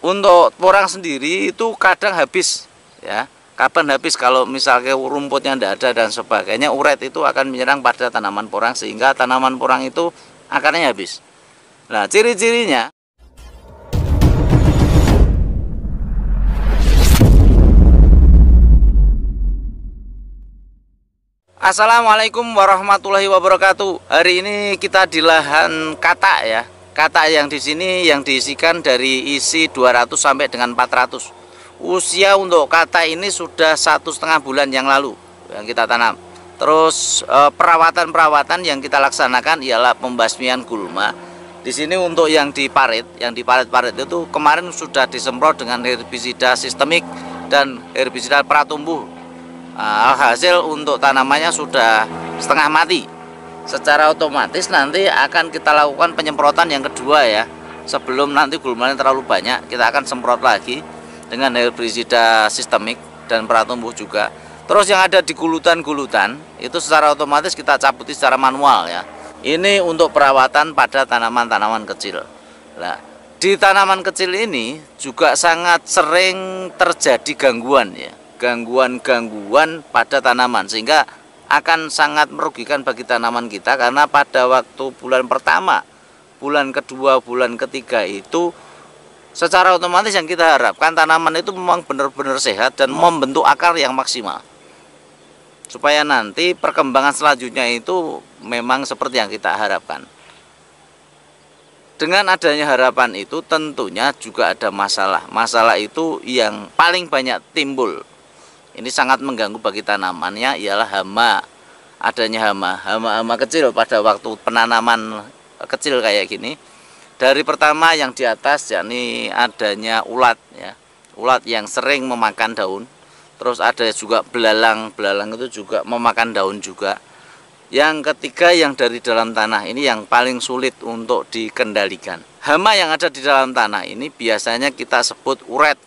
Untuk porang sendiri itu kadang habis ya. Kapan habis? Kalau misalnya rumputnya tidak ada dan sebagainya, uret itu akan menyerang pada tanaman porang sehingga tanaman porang itu akarnya habis. Nah, ciri-cirinya Assalamualaikum warahmatullahi wabarakatuh. Hari ini kita di lahan katak ya. Katak yang di sini yang diisikan dari isi 200 sampai dengan 400. Usia untuk katak ini sudah 1,5 bulan yang lalu yang kita tanam. Terus perawatan-perawatan yang kita laksanakan ialah pembasmian gulma. Di sini untuk yang di parit itu kemarin sudah disemprot dengan herbisida sistemik dan herbisida pratumbuh. Alhasil untuk tanamannya sudah setengah mati. Secara otomatis nanti akan kita lakukan penyemprotan yang kedua ya. Sebelum nanti gulmanya terlalu banyak, kita akan semprot lagi dengan herbisida sistemik dan pratumbuh juga. Terus yang ada di gulutan-gulutan itu secara otomatis kita cabuti secara manual ya. Ini untuk perawatan pada tanaman-tanaman kecil. Nah, di tanaman kecil ini juga sangat sering terjadi gangguan ya. Gangguan-gangguan pada tanaman sehingga akan sangat merugikan bagi tanaman kita karena pada waktu bulan pertama, bulan kedua, bulan ketiga itu secara otomatis yang kita harapkan tanaman itu memang benar-benar sehat dan membentuk akar yang maksimal supaya nanti perkembangan selanjutnya itu memang seperti yang kita harapkan. Dengan adanya harapan itu tentunya juga ada masalah. Masalah itu yang paling banyak timbul, ini sangat mengganggu bagi tanamannya, ialah hama. Adanya hama kecil pada waktu penanaman kecil kayak gini. Dari pertama yang di atas, yakni adanya ulat ya. Ulat yang sering memakan daun. Terus ada juga belalang itu juga memakan daun juga. Yang ketiga yang dari dalam tanah, ini yang paling sulit untuk dikendalikan. Hama yang ada di dalam tanah ini biasanya kita sebut uret.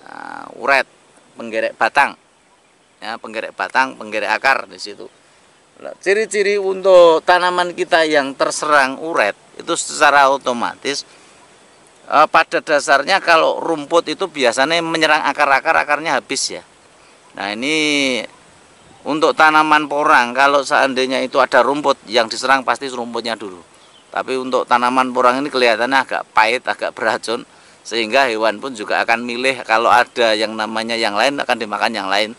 Nah, uret, penggerek batang. Ya, penggerek batang, penggerek akar di situ. Nah, ciri-ciri untuk tanaman kita yang terserang uret itu secara otomatis pada dasarnya kalau rumput itu biasanya menyerang akar-akar, akarnya habis ya. Nah, ini untuk tanaman porang kalau seandainya itu ada rumput yang diserang pasti rumputnya dulu. Tapi untuk tanaman porang ini kelihatannya agak pahit, agak beracun sehingga hewan pun juga akan milih kalau ada yang namanya yang lain akan dimakan yang lain.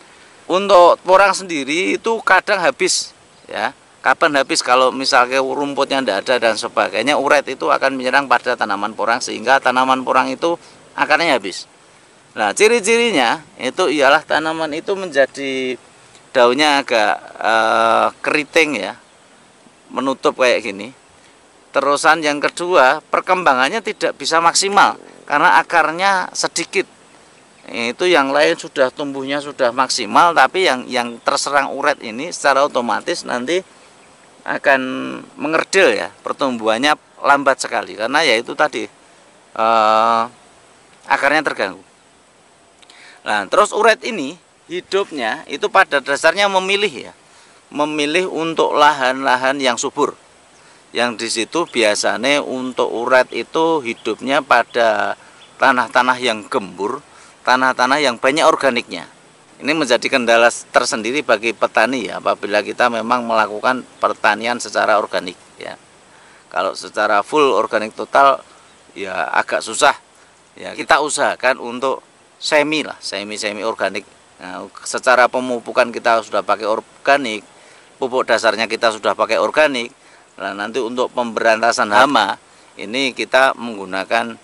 Untuk porang sendiri itu kadang habis ya. Kapan habis? Kalau misalnya rumputnya tidak ada dan sebagainya, uret itu akan menyerang pada tanaman porang sehingga tanaman porang itu akarnya habis. Nah, ciri-cirinya itu ialah tanaman itu menjadi daunnya agak keriting ya, menutup kayak gini. Terusan yang kedua, perkembangannya tidak bisa maksimal karena akarnya sedikit. Itu yang lain sudah tumbuhnya sudah maksimal, tapi yang terserang uret ini secara otomatis nanti akan mengerdil ya, pertumbuhannya lambat sekali karena ya itu tadi akarnya terganggu. Nah, terus uret ini hidupnya itu pada dasarnya memilih ya, memilih untuk lahan-lahan yang subur. Yang di situ biasanya untuk uret itu hidupnya pada tanah-tanah yang gembur, tanah-tanah yang banyak organiknya. Ini menjadi kendala tersendiri bagi petani ya, apabila kita memang melakukan pertanian secara organik ya. Kalau secara full organik total ya agak susah ya. Kita usahakan untuk semi organik. Nah, secara pemupukan kita sudah pakai organik, pupuk dasarnya kita sudah pakai organik. Nah, nanti untuk pemberantasan hama ini kita menggunakan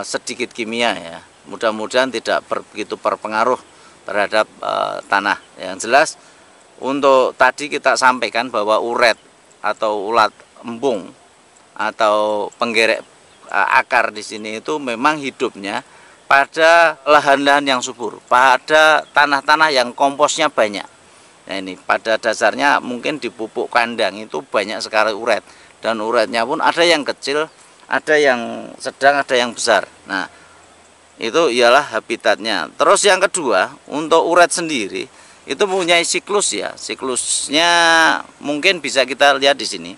sedikit kimia ya. Mudah-mudahan tidak begitu berpengaruh terhadap tanah. Yang jelas untuk tadi kita sampaikan bahwa uret atau ulat embung atau penggerek akar di sini itu memang hidupnya pada lahan-lahan yang subur, pada tanah-tanah yang komposnya banyak. Nah, ini pada dasarnya mungkin di pupuk kandang itu banyak sekali uret, dan uretnya pun ada yang kecil, ada yang sedang, ada yang besar. Nah, itu ialah habitatnya. Terus yang kedua, untuk uret sendiri itu mempunyai siklus ya. Siklusnya mungkin bisa kita lihat di sini.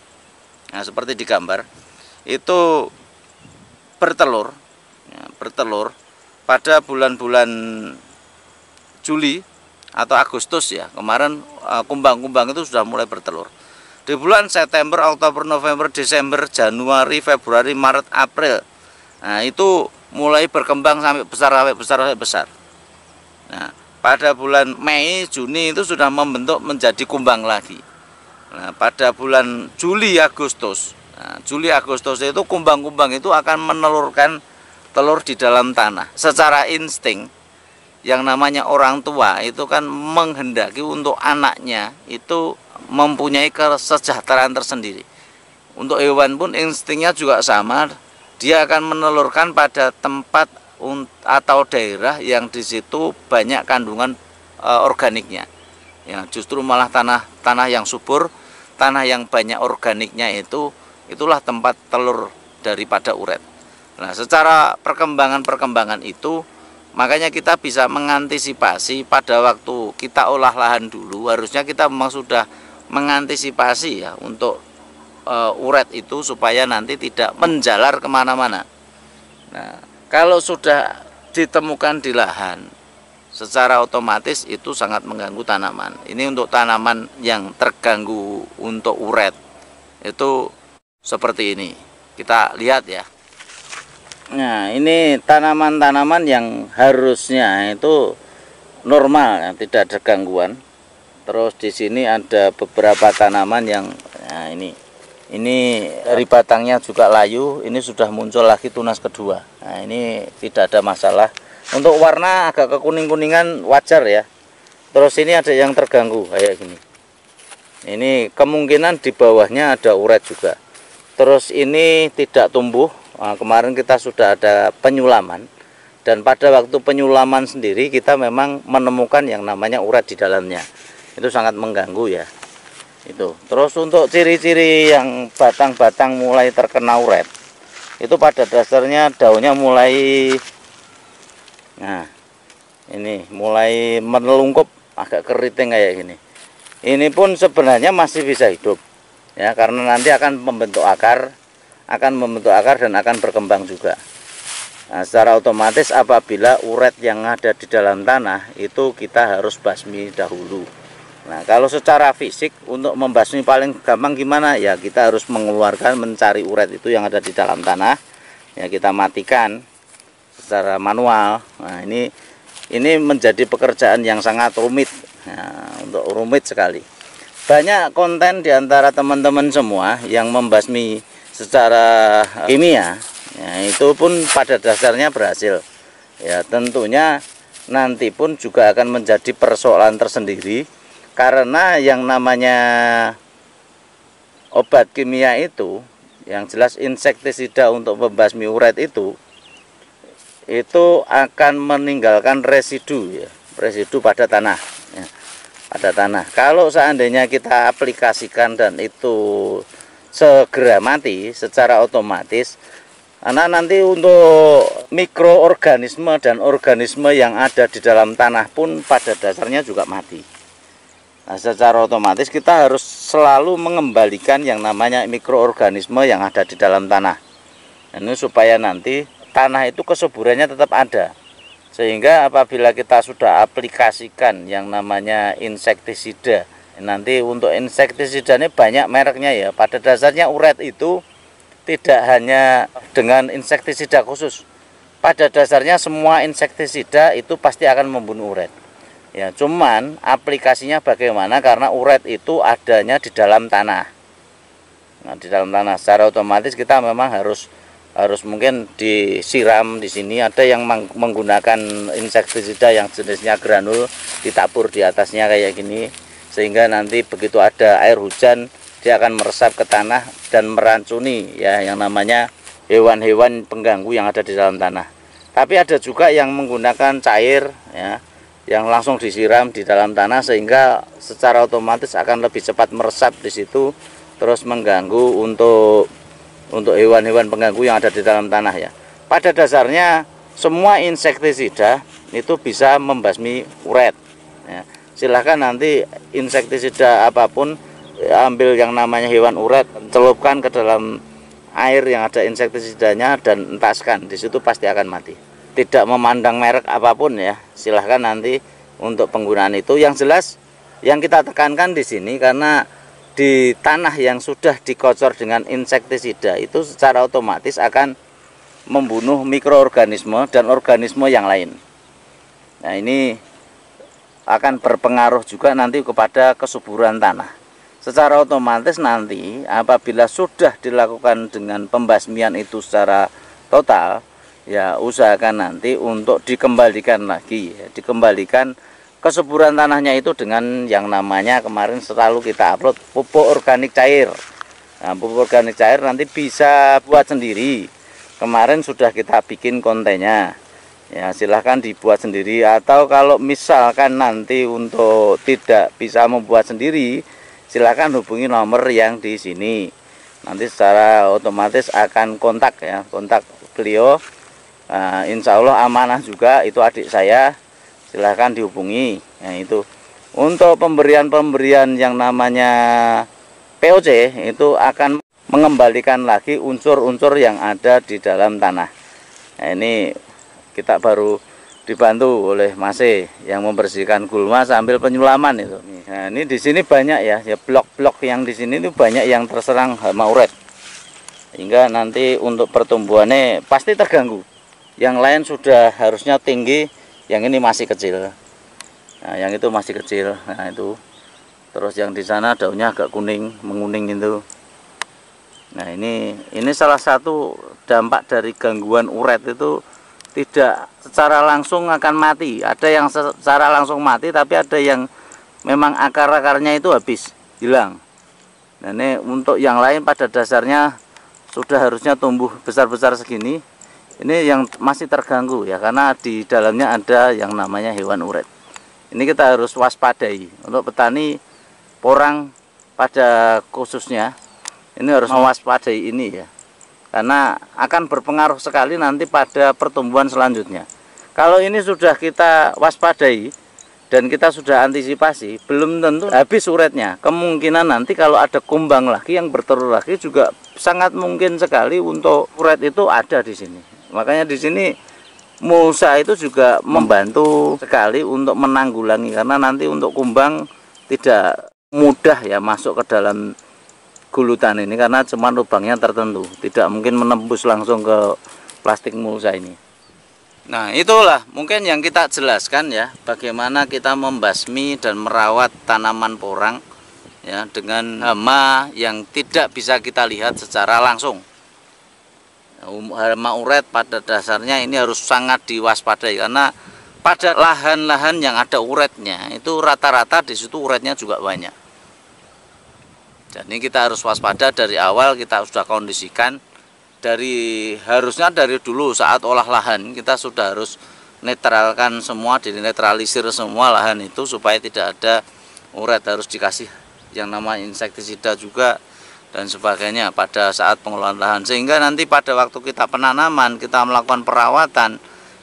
Nah, seperti di gambar. Itu bertelur ya, bertelur pada bulan-bulan Juli atau Agustus ya, kemarin kumbang-kumbang itu sudah mulai bertelur. Di bulan September, Oktober, November, Desember, Januari, Februari, Maret, April, nah itu mulai berkembang sampai besar. Nah, pada bulan Mei, Juni itu sudah membentuk menjadi kumbang lagi. Nah, pada bulan Juli, Agustus, itu kumbang-kumbang itu akan menelurkan telur di dalam tanah. Secara insting, yang namanya orang tua itu kan menghendaki untuk anaknya itu mempunyai kesejahteraan tersendiri. Untuk hewan pun instingnya juga sama, dia akan menelurkan pada tempat atau daerah yang di situ banyak kandungan organiknya. Ya, justru malah tanah yang subur, tanah yang banyak organiknya itulah tempat telur daripada uret. Nah, secara perkembangan itu, makanya kita bisa mengantisipasi pada waktu kita olah lahan dulu, harusnya kita memang sudah mengantisipasi ya untuk uret itu supaya nanti tidak menjalar kemana-mana. Nah, kalau sudah ditemukan di lahan, secara otomatis itu sangat mengganggu tanaman. Ini untuk tanaman yang terganggu untuk uret itu seperti ini. Kita lihat ya. Nah, ini tanaman-tanaman yang harusnya itu normal, ya, tidak ada gangguan. Terus di sini ada beberapa tanaman yang, nah ini dari batangnya juga layu. Ini sudah muncul lagi tunas kedua. Nah, ini tidak ada masalah. Untuk warna agak kekuning-kuningan wajar ya. Terus ini ada yang terganggu kayak gini. Ini kemungkinan di bawahnya ada uret juga. Terus ini tidak tumbuh. Nah, kemarin kita sudah ada penyulaman, dan pada waktu penyulaman sendiri kita memang menemukan yang namanya uret di dalamnya. Itu sangat mengganggu ya. Itu. Terus untuk ciri-ciri yang batang-batang mulai terkena uret, itu pada dasarnya daunnya mulai, nah ini mulai menelungkup, agak keriting kayak gini. Ini pun sebenarnya masih bisa hidup ya, karena nanti akan membentuk akar dan akan berkembang juga. Nah, secara otomatis apabila uret yang ada di dalam tanah itu kita harus basmi dahulu. Nah, kalau secara fisik untuk membasmi paling gampang gimana? Ya kita harus mencari uret itu yang ada di dalam tanah. Ya kita matikan secara manual. Nah, ini menjadi pekerjaan yang sangat rumit. Nah, untuk rumit sekali. Banyak konten di antara teman-teman semua yang membasmi secara kimia, ya, itu pun pada dasarnya berhasil. Ya tentunya nanti pun juga akan menjadi persoalan tersendiri, karena yang namanya obat kimia itu, yang jelas insektisida untuk membasmi uret itu akan meninggalkan residu ya, residu pada tanah ya, pada tanah. Kalau seandainya kita aplikasikan dan itu segera mati secara otomatis, karena nanti untuk mikroorganisme dan organisme yang ada di dalam tanah pun pada dasarnya juga mati. Nah, secara otomatis kita harus selalu mengembalikan yang namanya mikroorganisme yang ada di dalam tanah. Ini supaya nanti tanah itu kesuburannya tetap ada. Sehingga apabila kita sudah aplikasikan yang namanya insektisida, nanti untuk insektisida ini banyak mereknya ya. Pada dasarnya uret itu tidak hanya dengan insektisida khusus. Pada dasarnya semua insektisida itu pasti akan membunuh uret. Ya, cuman aplikasinya bagaimana, karena uret itu adanya di dalam tanah. Nah, di dalam tanah secara otomatis kita memang harus mungkin disiram di sini. Ada yang menggunakan insektisida yang jenisnya granul, ditabur di atasnya kayak gini, sehingga nanti begitu ada air hujan dia akan meresap ke tanah dan meracuni ya yang namanya hewan-hewan pengganggu yang ada di dalam tanah. Tapi ada juga yang menggunakan cair ya, yang langsung disiram di dalam tanah sehingga secara otomatis akan lebih cepat meresap di situ, terus mengganggu untuk hewan-hewan pengganggu yang ada di dalam tanah ya. Pada dasarnya semua insektisida itu bisa membasmi uret ya. Silahkan nanti insektisida apapun, ambil yang namanya hewan uret, celupkan ke dalam air yang ada insektisidanya dan entaskan, di situ pasti akan mati. tidak memandang merek apapun ya, silahkan nanti untuk penggunaan itu. Yang jelas yang kita tekankan di sini, karena di tanah yang sudah dikocor dengan insektisida itu secara otomatis akan membunuh mikroorganisme dan organisme yang lain. Nah, ini akan berpengaruh juga nanti kepada kesuburan tanah. Secara otomatis nanti apabila sudah dilakukan dengan pembasmian itu secara total, ya usahakan nanti untuk dikembalikan lagi, ya, dikembalikan kesuburan tanahnya itu dengan yang namanya kemarin selalu kita upload pupuk organik cair. Nah, pupuk organik cair nanti bisa buat sendiri. Kemarin sudah kita bikin kontennya. Ya, silahkan dibuat sendiri, atau kalau misalkan nanti untuk tidak bisa membuat sendiri, silahkan hubungi nomor yang di sini. Nanti secara otomatis akan kontak ya, kontak beliau. Nah, insya Allah amanah juga, itu adik saya, silahkan dihubungi. Nah, itu untuk pemberian yang namanya POC itu akan mengembalikan lagi unsur-unsur yang ada di dalam tanah. Nah, ini kita baru dibantu oleh Mas yang membersihkan gulma sambil penyulaman itu. Nah, ini di sini banyak ya, blok-blok yang di sini itu banyak yang terserang hama uret, hingga nanti untuk pertumbuhannya pasti terganggu. Yang lain sudah harusnya tinggi, yang ini masih kecil. Nah, yang itu masih kecil. Nah, itu. Terus yang di sana daunnya agak kuning, menguning itu. Nah, ini salah satu dampak dari gangguan uret itu, tidak secara langsung akan mati. Ada yang secara langsung mati, tapi ada yang memang akar-akarnya itu habis, hilang. Nah, ini untuk yang lain pada dasarnya sudah harusnya tumbuh besar-besar segini. Ini yang masih terganggu ya, karena di dalamnya ada yang namanya hewan uret. Ini kita harus waspadai. Untuk petani porang pada khususnya, ini harus mewaspadai ini ya, karena akan berpengaruh sekali nanti pada pertumbuhan selanjutnya. Kalau ini sudah kita waspadai dan kita sudah antisipasi, belum tentu habis uretnya. Kemungkinan nanti kalau ada kumbang lagi yang bertelur lagi juga sangat mungkin sekali untuk uret itu ada di sini. Makanya di sini mulsa itu juga membantu sekali untuk menanggulangi, karena nanti untuk kumbang tidak mudah ya masuk ke dalam gulutan ini, karena cuma lubangnya tertentu, tidak mungkin menembus langsung ke plastik mulsa ini. Nah, itulah mungkin yang kita jelaskan ya, bagaimana kita membasmi dan merawat tanaman porang ya dengan hama yang tidak bisa kita lihat secara langsung. Hama uret pada dasarnya ini harus sangat diwaspadai, karena pada lahan-lahan yang ada uretnya itu rata-rata di situ uretnya juga banyak. Jadi kita harus waspada dari awal, kita sudah kondisikan harusnya dari dulu saat olah lahan kita sudah harus netralkan semua, dinetralisir semua lahan itu supaya tidak ada uret, harus dikasih yang namanya insektisida juga dan sebagainya pada saat pengelolaan lahan, sehingga nanti pada waktu kita penanaman, kita melakukan perawatan,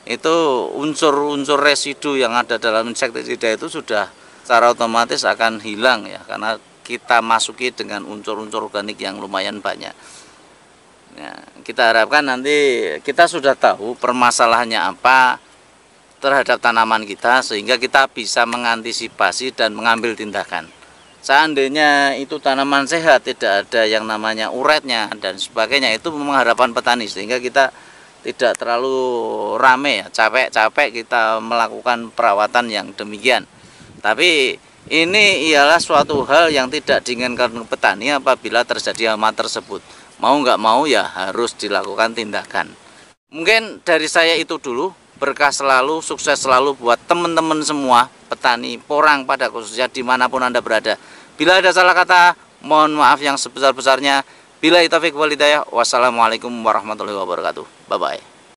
itu unsur-unsur residu yang ada dalam insektisida itu sudah secara otomatis akan hilang ya, karena kita masuki dengan unsur-unsur organik yang lumayan banyak. Ya, kita harapkan nanti kita sudah tahu permasalahannya apa terhadap tanaman kita, sehingga kita bisa mengantisipasi dan mengambil tindakan. Seandainya itu tanaman sehat, tidak ada yang namanya uretnya dan sebagainya, itu memang harapan petani, sehingga kita tidak terlalu rame ya, capek-capek kita melakukan perawatan yang demikian. Tapi ini ialah suatu hal yang tidak diinginkan petani apabila terjadi hama tersebut. Mau nggak mau ya harus dilakukan tindakan. Mungkin dari saya itu dulu. Berkah selalu, sukses selalu buat teman-teman semua petani porang pada khususnya dimanapun Anda berada. Bila ada salah kata, mohon maaf yang sebesar-besarnya. Billahi taufiq wal hidayah. Wassalamualaikum warahmatullahi wabarakatuh. Bye-bye.